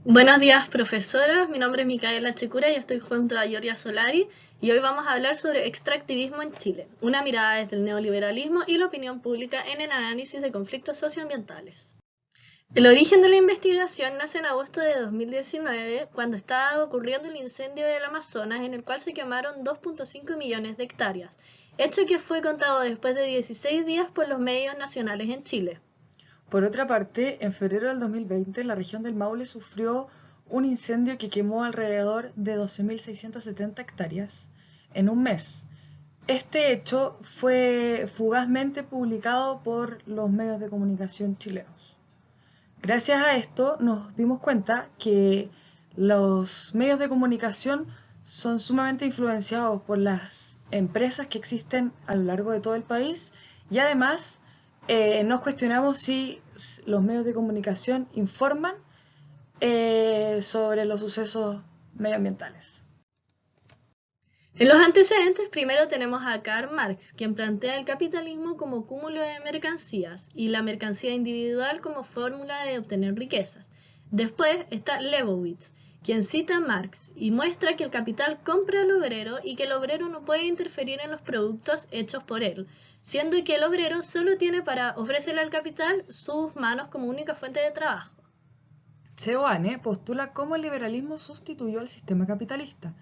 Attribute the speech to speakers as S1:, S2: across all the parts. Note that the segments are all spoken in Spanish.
S1: Buenos días, profesoras. Mi nombre es Micaela Checura y estoy junto a Giorgia Solari y hoy vamos a hablar sobre extractivismo en Chile, una mirada desde el neoliberalismo y la opinión pública en el análisis de conflictos socioambientales. El origen de la investigación nace en agosto de 2019, cuando estaba ocurriendo el incendio del Amazonas, en el cual se quemaron 2.5 millones de hectáreas, hecho que fue contado después de 16 días por los medios nacionales en Chile.
S2: Por otra parte, en febrero del 2020, la región del Maule sufrió un incendio que quemó alrededor de 12.670 hectáreas en un mes. Este hecho fue fugazmente publicado por los medios de comunicación chilenos. Gracias a esto nos dimos cuenta que los medios de comunicación son sumamente influenciados por las empresas que existen a lo largo de todo el país y además nos cuestionamos si los medios de comunicación informan sobre los sucesos medioambientales.
S1: En los antecedentes, primero tenemos a Karl Marx, quien plantea el capitalismo como cúmulo de mercancías y la mercancía individual como fórmula de obtener riquezas. Después está Leibowitz, quien cita a Marx y muestra que el capital compra al obrero y que el obrero no puede interferir en los productos hechos por él, siendo que el obrero solo tiene para ofrecerle al capital sus manos como única fuente de trabajo.
S2: Seoane postula cómo el liberalismo sustituyó al sistema capitalista,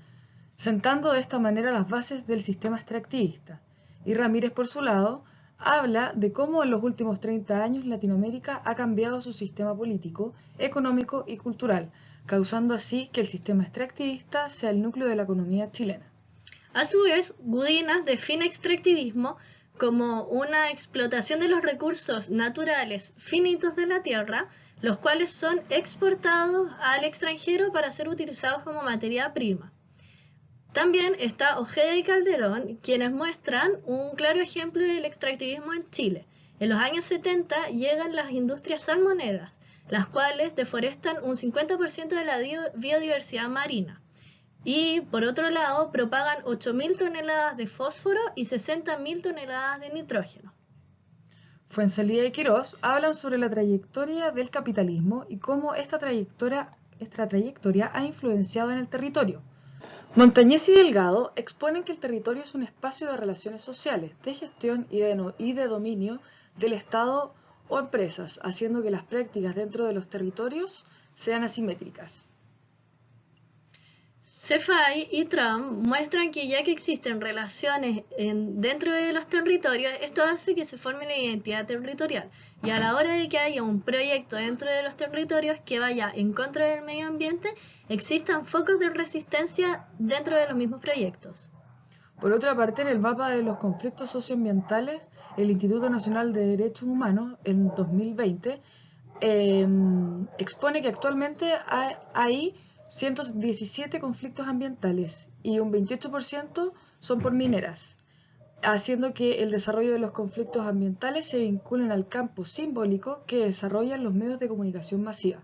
S2: sentando de esta manera las bases del sistema extractivista, y Ramírez, por su lado, habla de cómo en los últimos 30 años Latinoamérica ha cambiado su sistema político, económico y cultural, causando así que el sistema extractivista sea el núcleo de la economía chilena.
S1: A su vez, Gudinas define extractivismo como una explotación de los recursos naturales finitos de la tierra, los cuales son exportados al extranjero para ser utilizados como materia prima. También está Ojeda y Calderón, quienes muestran un claro ejemplo del extractivismo en Chile. En los años 70 llegan las industrias salmoneras, las cuales deforestan un 50% de la biodiversidad marina. Y, por otro lado, propagan 8.000 toneladas de fósforo y 60.000 toneladas de nitrógeno.
S2: Fuenzalía y Quirós hablan sobre la trayectoria del capitalismo y cómo esta trayectoria ha influenciado en el territorio. Montañés y Delgado exponen que el territorio es un espacio de relaciones sociales, de gestión y de dominio del Estado o empresas, haciendo que las prácticas dentro de los territorios sean asimétricas.
S1: Cefai y Trump muestran que ya que existen relaciones dentro de los territorios, esto hace que se forme una identidad territorial. Y a la hora de que haya un proyecto dentro de los territorios que vaya en contra del medio ambiente, existan focos de resistencia dentro de los mismos proyectos.
S2: Por otra parte, en el mapa de los conflictos socioambientales, el Instituto Nacional de Derechos Humanos, en 2020, expone que actualmente hay 117 conflictos ambientales y un 28% son por mineras, haciendo que el desarrollo de los conflictos ambientales se vinculen al campo simbólico que desarrollan los medios de comunicación masiva.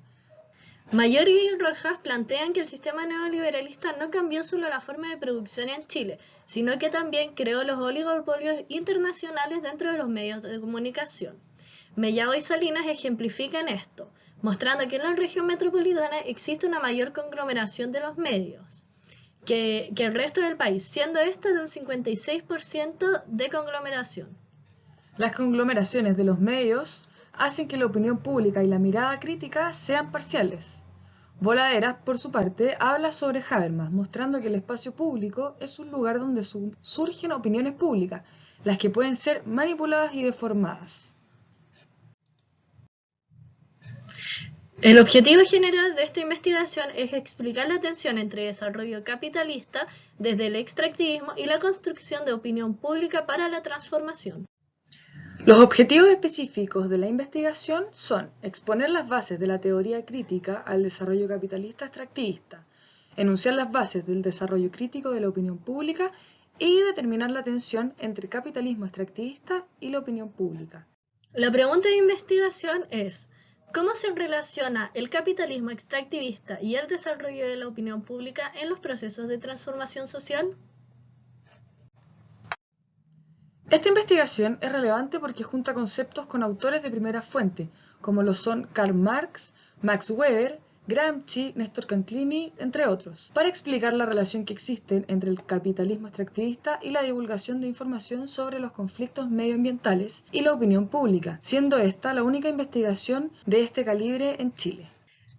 S1: Mayor y Rojas plantean que el sistema neoliberalista no cambió solo la forma de producción en Chile, sino que también creó los oligopolios internacionales dentro de los medios de comunicación. Mellado y Salinas ejemplifican esto, mostrando que en la región metropolitana existe una mayor conglomeración de los medios que el resto del país, siendo esta de un 56% de conglomeración.
S2: Las conglomeraciones de los medios hacen que la opinión pública y la mirada crítica sean parciales. Voladeras, por su parte, habla sobre Habermas, mostrando que el espacio público es un lugar donde surgen opiniones públicas, las que pueden ser manipuladas y deformadas.
S1: El objetivo general de esta investigación es explicar la tensión entre desarrollo capitalista desde el extractivismo y la construcción de opinión pública para la transformación.
S2: Los objetivos específicos de la investigación son exponer las bases de la teoría crítica al desarrollo capitalista extractivista, enunciar las bases del desarrollo crítico de la opinión pública y determinar la tensión entre capitalismo extractivista y la opinión pública.
S1: La pregunta de investigación es, ¿cómo se relaciona el capitalismo extractivista y el desarrollo de la opinión pública en los procesos de transformación social?
S2: Esta investigación es relevante porque junta conceptos con autores de primera fuente, como lo son Karl Marx, Max Weber, Gramsci, Néstor Canclini, entre otros, para explicar la relación que existe entre el capitalismo extractivista y la divulgación de información sobre los conflictos medioambientales y la opinión pública, siendo esta la única investigación de este calibre en Chile.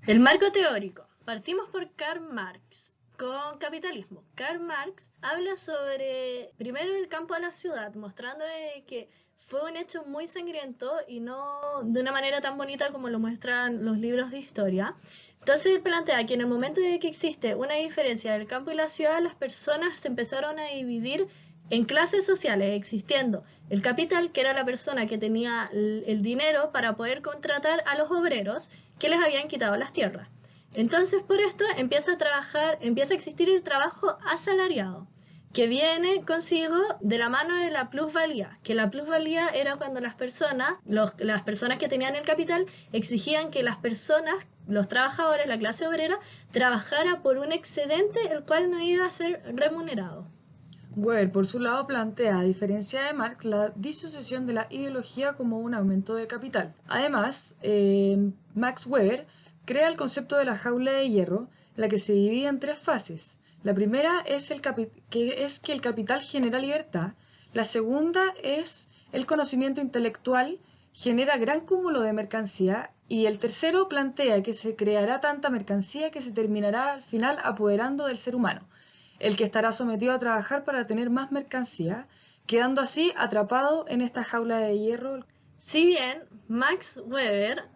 S1: El marco teórico. Partimos por Karl Marx. Con Capitalismo. Karl Marx habla sobre, primero, el campo a la ciudad, mostrando que fue un hecho muy sangriento y no de una manera tan bonita como lo muestran los libros de historia. Entonces él plantea que en el momento de que existe una diferencia del campo y la ciudad, las personas se empezaron a dividir en clases sociales, existiendo el capital, que era la persona que tenía el dinero para poder contratar a los obreros que les habían quitado las tierras. Entonces, por esto empieza a existir el trabajo asalariado, que viene consigo de la mano de la plusvalía, que la plusvalía era cuando las personas que tenían el capital exigían que las personas, los trabajadores, la clase obrera, trabajara por un excedente el cual no iba a ser remunerado.
S2: Weber, por su lado, plantea, a diferencia de Marx, la disociación de la ideología como un aumento del capital. Además, Max Weber crea el concepto de la jaula de hierro, la que se divide en tres fases. La primera es que el capital genera libertad, la segunda es el conocimiento intelectual genera gran cúmulo de mercancía y el tercero plantea que se creará tanta mercancía que se terminará al final apoderando del ser humano, el que estará sometido a trabajar para tener más mercancía, quedando así atrapado en esta jaula de hierro.
S1: Si bien Max Weber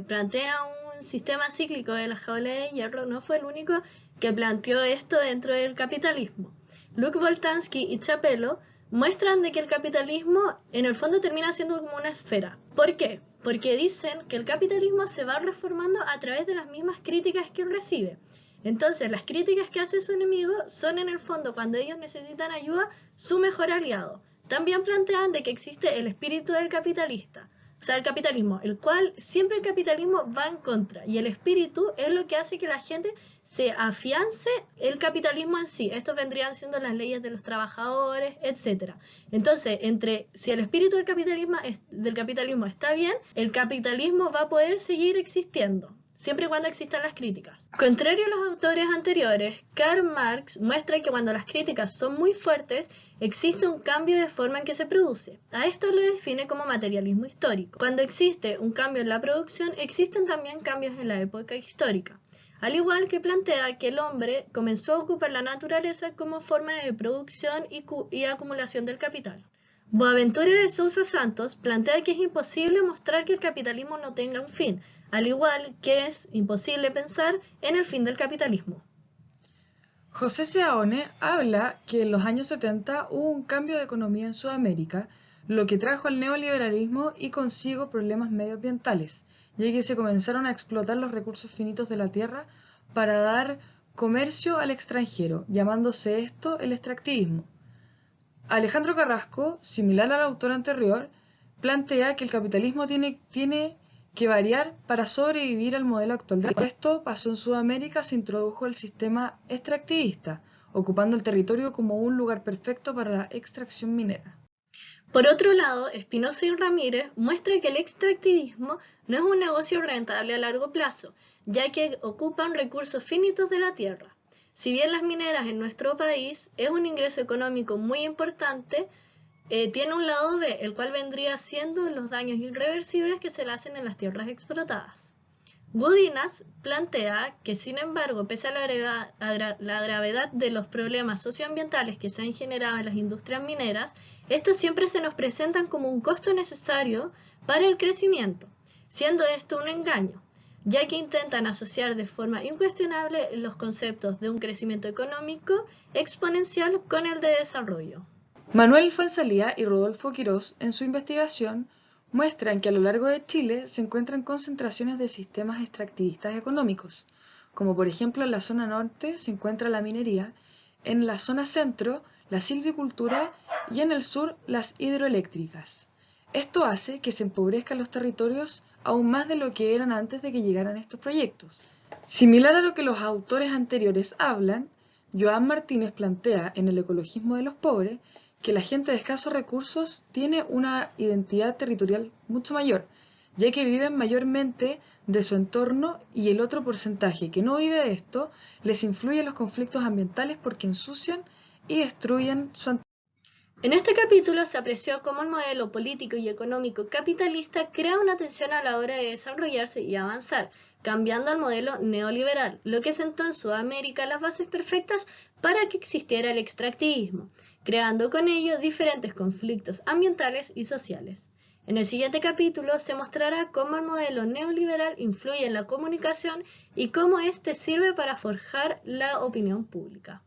S1: plantea un sistema cíclico de la jaula de hierro, no fue el único que planteó esto dentro del capitalismo. Luc Boltanski y Chapello muestran de que el capitalismo en el fondo termina siendo como una esfera. ¿Por qué? Porque dicen que el capitalismo se va reformando a través de las mismas críticas que recibe. Entonces, las críticas que hace su enemigo son en el fondo, cuando ellos necesitan ayuda, su mejor aliado. También plantean de que existe el espíritu del capitalista, o sea, el capitalismo, el cual siempre el capitalismo va en contra, y el espíritu es lo que hace que la gente se afiance el capitalismo en sí. Estos vendrían siendo las leyes de los trabajadores, etc. Entonces, si el espíritu del capitalismo está bien, el capitalismo va a poder seguir existiendo, siempre y cuando existan las críticas. Contrario a los autores anteriores, Karl Marx muestra que cuando las críticas son muy fuertes, existe un cambio de forma en que se produce. A esto lo define como materialismo histórico. Cuando existe un cambio en la producción, existen también cambios en la época histórica. Al igual que plantea que el hombre comenzó a ocupar la naturaleza como forma de producción y acumulación del capital. Boaventura de Sousa Santos plantea que es imposible mostrar que el capitalismo no tenga un fin, al igual que es imposible pensar en el fin del capitalismo.
S2: José Seaone habla que en los años 70 hubo un cambio de economía en Sudamérica, lo que trajo el neoliberalismo y consigo problemas medioambientales, ya que se comenzaron a explotar los recursos finitos de la tierra para dar comercio al extranjero, llamándose esto el extractivismo. Alejandro Carrasco, similar al autor anterior, plantea que el capitalismo tiene que variar para sobrevivir al modelo actual. Esto pasó en Sudamérica, se introdujo el sistema extractivista, ocupando el territorio como un lugar perfecto para la extracción minera.
S1: Por otro lado, Espinosa y Ramírez muestra que el extractivismo no es un negocio rentable a largo plazo, ya que ocupan recursos finitos de la tierra. Si bien las mineras en nuestro país es un ingreso económico muy importante, tiene un lado B, el cual vendría siendo los daños irreversibles que se le hacen en las tierras explotadas. Gudinas plantea que, sin embargo, pese a la gravedad de los problemas socioambientales que se han generado en las industrias mineras, estos siempre se nos presentan como un costo necesario para el crecimiento, siendo esto un engaño, ya que intentan asociar de forma incuestionable los conceptos de un crecimiento económico exponencial con el de desarrollo.
S2: Manuel Fuenzalía y Rodolfo Quirós, en su investigación, muestran que a lo largo de Chile se encuentran concentraciones de sistemas extractivistas económicos, como por ejemplo en la zona norte se encuentra la minería, en la zona centro la silvicultura y en el sur las hidroeléctricas. Esto hace que se empobrezcan los territorios aún más de lo que eran antes de que llegaran estos proyectos. Similar a lo que los autores anteriores hablan, Joan Martínez plantea en El ecologismo de los pobres que la gente de escasos recursos tiene una identidad territorial mucho mayor, ya que viven mayormente de su entorno y el otro porcentaje que no vive de esto les influye en los conflictos ambientales porque ensucian y destruyen su entorno.
S1: En este capítulo se apreció cómo el modelo político y económico capitalista crea una tensión a la hora de desarrollarse y avanzar, cambiando al modelo neoliberal, lo que sentó en Sudamérica las bases perfectas para que existiera el extractivismo, creando con ello diferentes conflictos ambientales y sociales. En el siguiente capítulo se mostrará cómo el modelo neoliberal influye en la comunicación y cómo éste sirve para forjar la opinión pública.